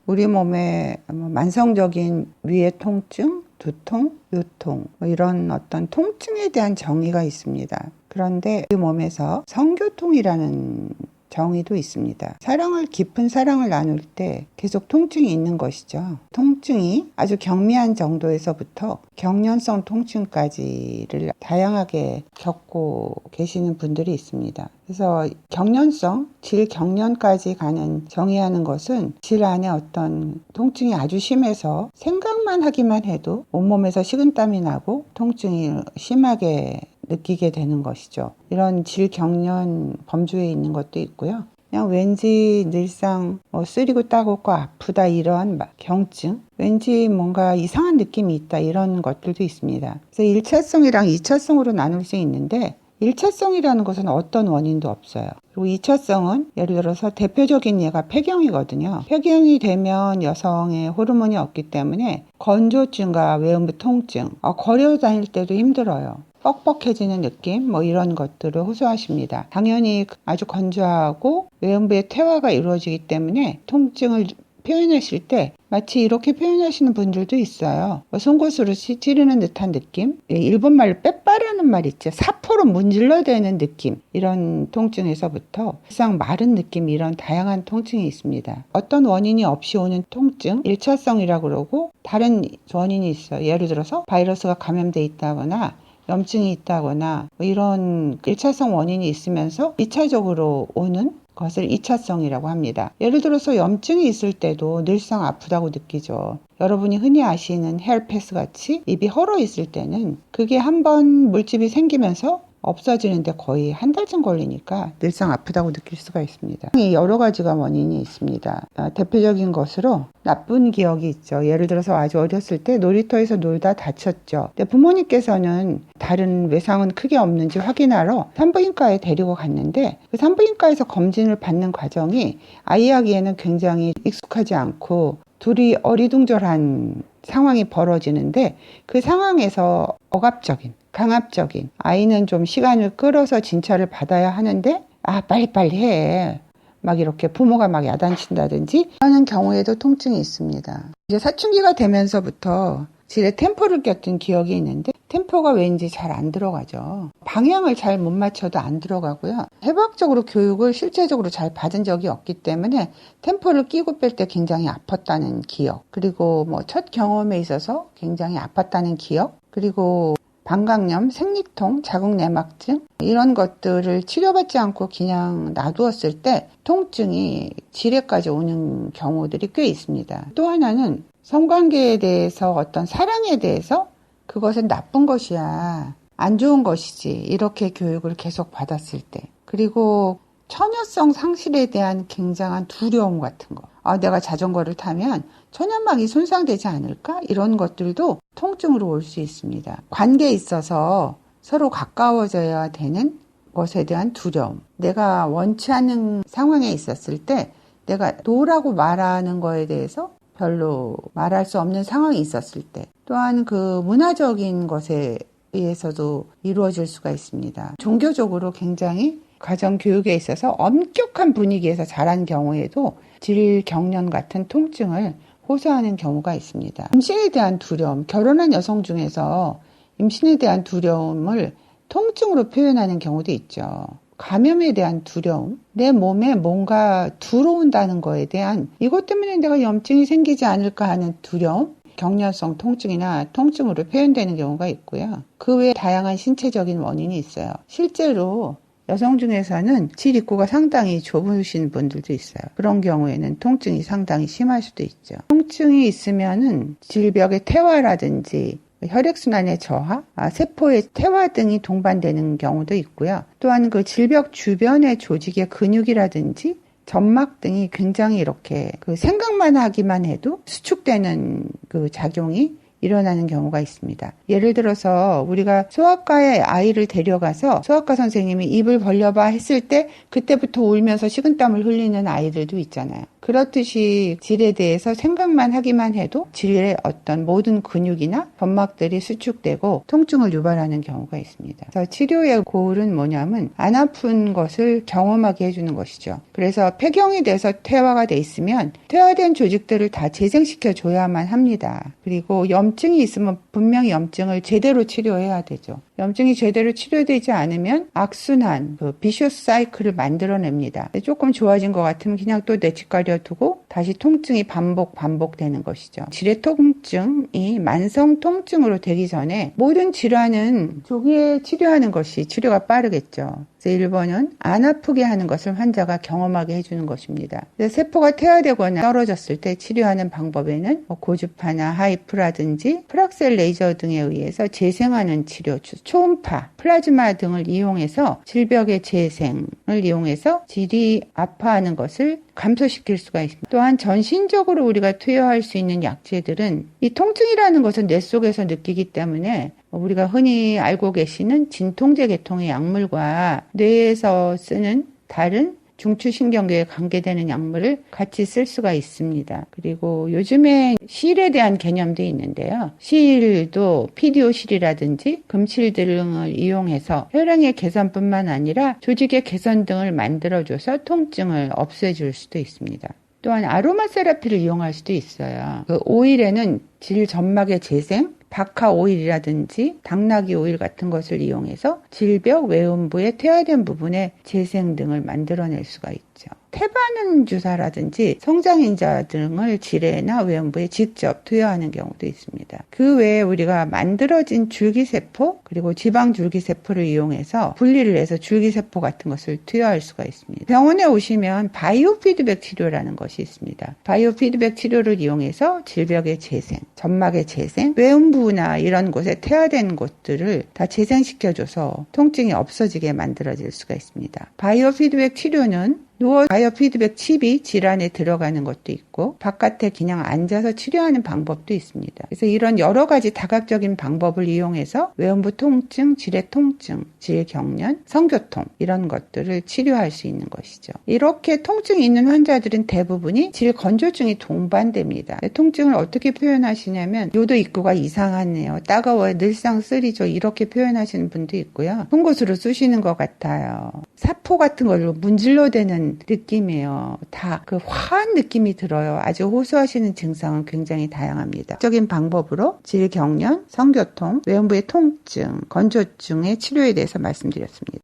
우리 몸에 만성적인 위의 통증, 두통, 요통 이런 어떤 통증에 대한 정의가 있습니다. 그런데 우리 몸에서 성교통이라는 정의도 있습니다. 깊은 사랑을 나눌 때 계속 통증이 있는 것이죠. 통증이 아주 경미한 정도에서부터 경련성 통증까지를 다양하게 겪고 계시는 분들이 있습니다. 그래서 경련성, 질경련까지 가는 정의하는 것은 질 안에 어떤 통증이 아주 심해서 생각만 하기만 해도 온몸에서 식은땀이 나고 통증이 심하게 느끼게 되는 것이죠. 이런 질경련 범주에 있는 것도 있고요. 그냥 왠지 늘상 쓰리고 따갑고 아프다 이런 경증, 왠지 뭔가 이상한 느낌이 있다 이런 것들도 있습니다. 그래서 1차성이랑 2차성으로 나눌 수 있는데 1차성이라는 것은 어떤 원인도 없어요. 그리고 2차성은 예를 들어서 대표적인 예가 폐경이거든요. 폐경이 되면 여성의 호르몬이 없기 때문에 건조증과 외음부 통증, 걸어 다닐 때도 힘들어요. 뻑뻑해지는 느낌 이런 것들을 호소하십니다. 당연히 아주 건조하고 외음부의 퇴화가 이루어지기 때문에 통증을 표현하실 때 마치 이렇게 표현하시는 분들도 있어요. 송곳으로 찌르는 듯한 느낌, 일본말로 빼빠라는 말 있죠. 사포로 문질러대는 느낌, 이런 통증에서부터 일상 마른 느낌, 이런 다양한 통증이 있습니다. 어떤 원인이 없이 오는 통증, 1차성이라고 그러고 다른 원인이 있어요. 예를 들어서 바이러스가 감염돼 있다거나 염증이 있다거나 이런 1차성 원인이 있으면서 2차적으로 오는 것을 2차성이라고 합니다. 예를 들어서 염증이 있을 때도 늘상 아프다고 느끼죠. 여러분이 흔히 아시는 헤르페스 같이 입이 헐어 있을 때는 그게 한번 물집이 생기면서 없어지는데 거의 한 달쯤 걸리니까 늘상 아프다고 느낄 수가 있습니다. 여러 가지가 원인이 있습니다. 대표적인 것으로 나쁜 기억이 있죠. 예를 들어서 아주 어렸을 때 놀이터에서 놀다 다쳤죠. 근데 부모님께서는 다른 외상은 크게 없는지 확인하러 산부인과에 데리고 갔는데 그 산부인과에서 검진을 받는 과정이 아이에게는 굉장히 익숙하지 않고 둘이 어리둥절한 상황이 벌어지는데 그 상황에서 강압적인 아이는 좀 시간을 끌어서 진찰을 받아야 하는데 빨리빨리 해. 이렇게 부모가 야단친다든지 하는 경우에도 통증이 있습니다. 이제 사춘기가 되면서부터 질에 템포를 꼈던 기억이 있는데 템포가 왠지 잘 안 들어가죠. 방향을 잘 못 맞춰도 안 들어가고요. 해부학적으로 교육을 실제적으로 잘 받은 적이 없기 때문에 템포를 끼고 뺄 때 굉장히 아팠다는 기억, 그리고 첫 경험에 있어서 굉장히 아팠다는 기억, 그리고 방광염, 생리통, 자궁내막증 이런 것들을 치료받지 않고 그냥 놔두었을 때 통증이 질에까지 오는 경우들이 꽤 있습니다. 또 하나는 성관계에 대해서 어떤 사랑에 대해서 그것은 나쁜 것이야, 안 좋은 것이지 이렇게 교육을 계속 받았을 때, 그리고 처녀성 상실에 대한 굉장한 두려움 같은 거, 내가 자전거를 타면 천연막이 손상되지 않을까? 이런 것들도 통증으로 올 수 있습니다. 관계에 있어서 서로 가까워져야 되는 것에 대한 두려움, 내가 원치 않는 상황에 있었을 때 내가 노라고 말하는 거에 대해서 별로 말할 수 없는 상황이 있었을 때, 또한 그 문화적인 것에 의해서도 이루어질 수가 있습니다. 종교적으로 굉장히 가정교육에 있어서 엄격한 분위기에서 자란 경우에도 질경련 같은 통증을 호소하는 경우가 있습니다. 임신에 대한 두려움, 결혼한 여성 중에서 임신에 대한 두려움을 통증으로 표현하는 경우도 있죠. 감염에 대한 두려움, 내 몸에 뭔가 들어온다는 거에 대한, 이것 때문에 내가 염증이 생기지 않을까 하는 두려움, 경련성 통증이나 통증으로 표현되는 경우가 있고요. 그 외에 다양한 신체적인 원인이 있어요. 실제로 여성 중에서는 질 입구가 상당히 좁으신 분들도 있어요. 그런 경우에는 통증이 상당히 심할 수도 있죠. 통증이 있으면은 질벽의 퇴화라든지 혈액순환의 저하, 세포의 퇴화 등이 동반되는 경우도 있고요. 또한 그 질벽 주변의 조직의 근육이라든지 점막 등이 굉장히 이렇게 생각만 하기만 해도 수축되는 그 작용이 일어나는 경우가 있습니다. 예를 들어서 우리가 소아과에 아이를 데려가서 소아과 선생님이 입을 벌려봐 했을 때 그때부터 울면서 식은땀을 흘리는 아이들도 있잖아요. 그렇듯이 질에 대해서 생각만 하기만 해도 질의 어떤 모든 근육이나 점막들이 수축되고 통증을 유발하는 경우가 있습니다. 그래서 치료의 고울은 뭐냐면 안 아픈 것을 경험하게 해주는 것이죠. 그래서 폐경이 돼서 퇴화가 돼 있으면 퇴화된 조직들을 다 재생시켜 줘야만 합니다. 그리고 염증이 있으면 분명히 염증을 제대로 치료해야 되죠. 염증이 제대로 치료되지 않으면 악순환, 비쇼스 사이클을 만들어냅니다. 조금 좋아진 것 같으면 그냥 또 내치과려 두고 다시 통증이 반복되는 것이죠. 질의 통증이 만성 통증으로 되기 전에 모든 질환은 조기에 치료하는 것이 치료가 빠르겠죠. 그래서 1번은 안 아프게 하는 것을 환자가 경험하게 해주는 것입니다. 세포가 퇴화되거나 떨어졌을 때 치료하는 방법에는 고주파나 하이프라든지 프락셀 레이저 등에 의해서 재생하는 치료, 초음파, 플라즈마 등을 이용해서 질벽의 재생을 이용해서 질이 아파하는 것을 감소시킬 수가 있습니다. 또한 전신적으로 우리가 투여할 수 있는 약제들은 이 통증이라는 것은 뇌 속에서 느끼기 때문에 우리가 흔히 알고 계시는 진통제 계통의 약물과 뇌에서 쓰는 다른 중추신경계에 관계되는 약물을 같이 쓸 수가 있습니다. 그리고 요즘에 실에 대한 개념도 있는데요. 실도 PDO-실이라든지 금실 등을 이용해서 혈행의 개선뿐만 아니라 조직의 개선 등을 만들어줘서 통증을 없애줄 수도 있습니다. 또한 아로마 세라피를 이용할 수도 있어요. 그 오일에는 질 점막의 재생, 박하 오일이라든지 당나귀 오일 같은 것을 이용해서 질벽 외음부의 퇴화된 부분의 재생 등을 만들어낼 수가 있죠. 태반은 주사라든지 성장인자 등을 질에나 외음부에 직접 투여하는 경우도 있습니다. 그 외에 우리가 만들어진 줄기세포 그리고 지방줄기세포를 이용해서 분리를 해서 줄기세포 같은 것을 투여할 수가 있습니다. 병원에 오시면 바이오피드백 치료라는 것이 있습니다. 바이오피드백 치료를 이용해서 질벽의 재생, 점막의 재생, 외음부나 이런 곳에 퇴화된 곳들을 다 재생시켜줘서 통증이 없어지게 만들어질 수가 있습니다. 바이오피드백 치료는 누워 바이오피드백 칩이 질환에 들어가는 것도 있고 바깥에 그냥 앉아서 치료하는 방법도 있습니다. 그래서 이런 여러 가지 다각적인 방법을 이용해서 외음부 통증, 질의 통증, 질경련, 성교통 이런 것들을 치료할 수 있는 것이죠. 이렇게 통증이 있는 환자들은 대부분이 질건조증이 동반됩니다. 통증을 어떻게 표현하시냐면 요도 입구가 이상하네요. 따가워요. 늘상 쓰리죠. 이렇게 표현하시는 분도 있고요. 송곳으로 쑤시는 것 같아요. 사포 같은 걸로 문질러 대는 느낌이에요. 다 그 화한 느낌이 들어요. 아주 호소하시는 증상은 굉장히 다양합니다. 적인 방법으로 질경련, 성교통, 외음부의 통증, 건조증의 치료에 대해서 말씀드렸습니다.